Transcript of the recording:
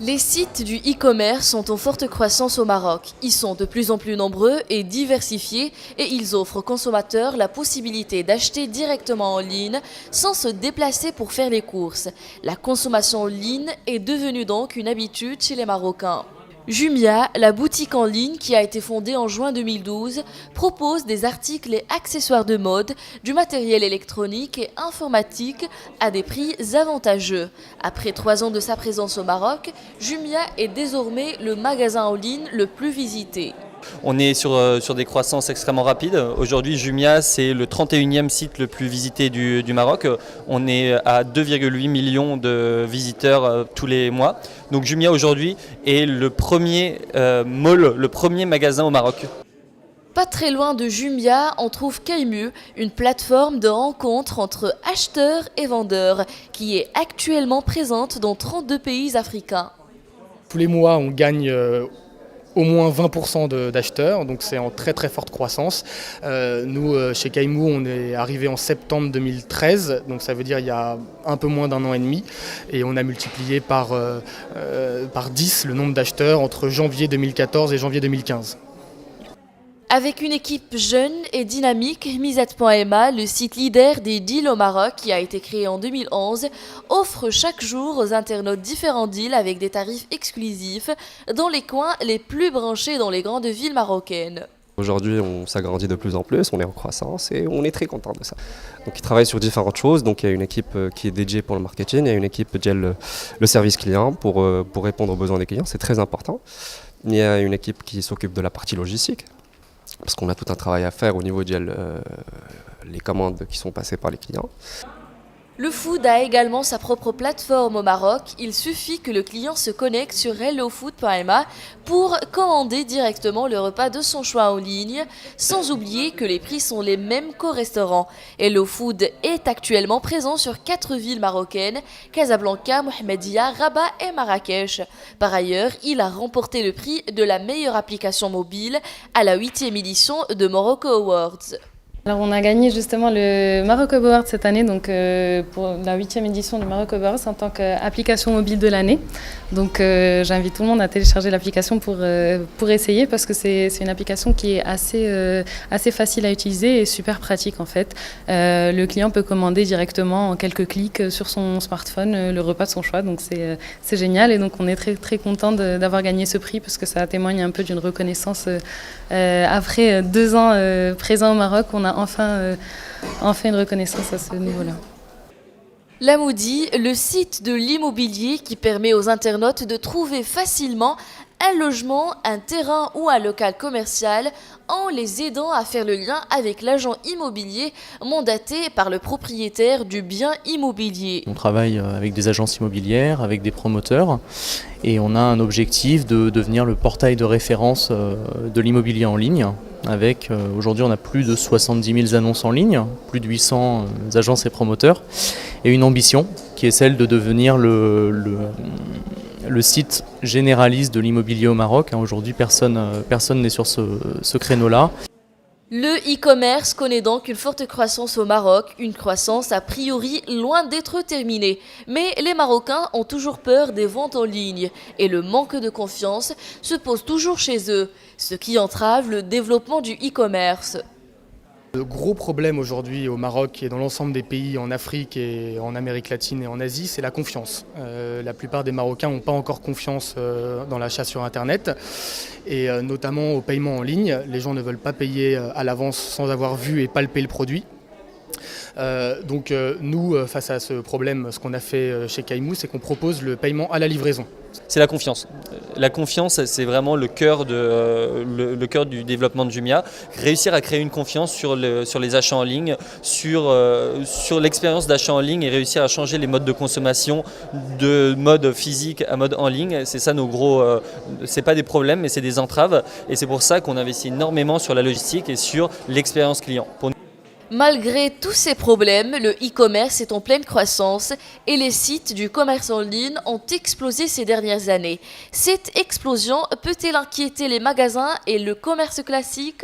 Les sites du e-commerce sont en forte croissance au Maroc. Ils sont de plus en plus nombreux et diversifiés et ils offrent aux consommateurs la possibilité d'acheter directement en ligne sans se déplacer pour faire les courses. La consommation en ligne est devenue donc une habitude chez les Marocains. Jumia, la boutique en ligne qui a été fondée en juin 2012, propose des articles et accessoires de mode, du matériel électronique et informatique à des prix avantageux. Après 3 ans de sa présence au Maroc, Jumia est désormais le magasin en ligne le plus visité. On est sur des croissances extrêmement rapides. Aujourd'hui, Jumia, c'est le 31e site le plus visité du Maroc. On est à 2,8 millions de visiteurs tous les mois. Donc Jumia, aujourd'hui, est le premier mall, le premier magasin au Maroc. Pas très loin de Jumia, on trouve Kaymu, une plateforme de rencontre entre acheteurs et vendeurs, qui est actuellement présente dans 32 pays africains. Tous les mois, on gagne au moins 20% d'acheteurs, donc c'est en très très forte croissance. Nous, chez Kaymu, on est arrivé en septembre 2013, donc ça veut dire il y a un peu moins d'1 an et demi, et on a multiplié par 10 le nombre d'acheteurs entre janvier 2014 et janvier 2015. Avec une équipe jeune et dynamique, Mizet.ma, le site leader des deals au Maroc qui a été créé en 2011, offre chaque jour aux internautes différents deals avec des tarifs exclusifs dans les coins les plus branchés dans les grandes villes marocaines. Aujourd'hui, on s'agrandit de plus en plus, on est en croissance et on est très content de ça. Donc, ils travaillent sur différentes choses. Donc, il y a une équipe qui est dédiée pour le marketing, il y a une équipe qui gère le service client pour répondre aux besoins des clients, c'est très important. Il y a une équipe qui s'occupe de la partie logistique, parce qu'on a tout un travail à faire au niveau de les commandes qui sont passées par les clients. Le Food a également sa propre plateforme au Maroc. Il suffit que le client se connecte sur hellofood.ma pour commander directement le repas de son choix en ligne, sans oublier que les prix sont les mêmes qu'au restaurant. HelloFood est actuellement présent sur 4 villes marocaines, Casablanca, Mohammedia, Rabat et Marrakech. Par ailleurs, il a remporté le prix de la meilleure application mobile à la 8e édition de Morocco Awards. Alors on a gagné justement le Morocco Award cette année, donc pour la 8e édition du Morocco Award en tant qu'application mobile de l'année. Donc j'invite tout le monde à télécharger l'application pour essayer, parce que c'est une application qui est assez facile à utiliser et super pratique en fait. Le client peut commander directement en quelques clics sur son smartphone le repas de son choix, donc c'est génial, et donc on est très très content d'avoir gagné ce prix, parce que ça témoigne un peu d'une reconnaissance. Après 2 ans présents au Maroc, on a enfin une reconnaissance à ce niveau-là. Lamoudi, le site de l'immobilier qui permet aux internautes de trouver facilement un logement, un terrain ou un local commercial en les aidant à faire le lien avec l'agent immobilier mandaté par le propriétaire du bien immobilier. On travaille avec des agences immobilières, avec des promoteurs, et on a un objectif de devenir le portail de référence de l'immobilier en ligne. Avec aujourd'hui, on a plus de 70 000 annonces en ligne, plus de 800 agences et promoteurs, et une ambition qui est celle de devenir le site généraliste de l'immobilier au Maroc. Aujourd'hui, personne n'est sur ce créneau-là. Le e-commerce connaît donc une forte croissance au Maroc, une croissance a priori loin d'être terminée. Mais les Marocains ont toujours peur des ventes en ligne et le manque de confiance se pose toujours chez eux, ce qui entrave le développement du e-commerce. Le gros problème aujourd'hui au Maroc et dans l'ensemble des pays en Afrique et en Amérique latine et en Asie, c'est la confiance. La plupart des Marocains n'ont pas encore confiance dans l'achat sur Internet, et notamment au paiement en ligne. Les gens ne veulent pas payer à l'avance sans avoir vu et palpé le produit. Donc nous, face à ce problème, ce qu'on a fait chez Kaymu, c'est qu'on propose le paiement à la livraison. C'est la confiance. La confiance, c'est vraiment le cœur du développement de Jumia. Réussir à créer une confiance sur les achats en ligne, sur l'expérience d'achat en ligne, et réussir à changer les modes de consommation de mode physique à mode en ligne. C'est ça nos gros... c'est pas des problèmes, mais c'est des entraves. Et c'est pour ça qu'on investit énormément sur la logistique et sur l'expérience client. Malgré tous ces problèmes, le e-commerce est en pleine croissance et les sites du commerce en ligne ont explosé ces dernières années. Cette explosion peut-elle inquiéter les magasins et le commerce classique ?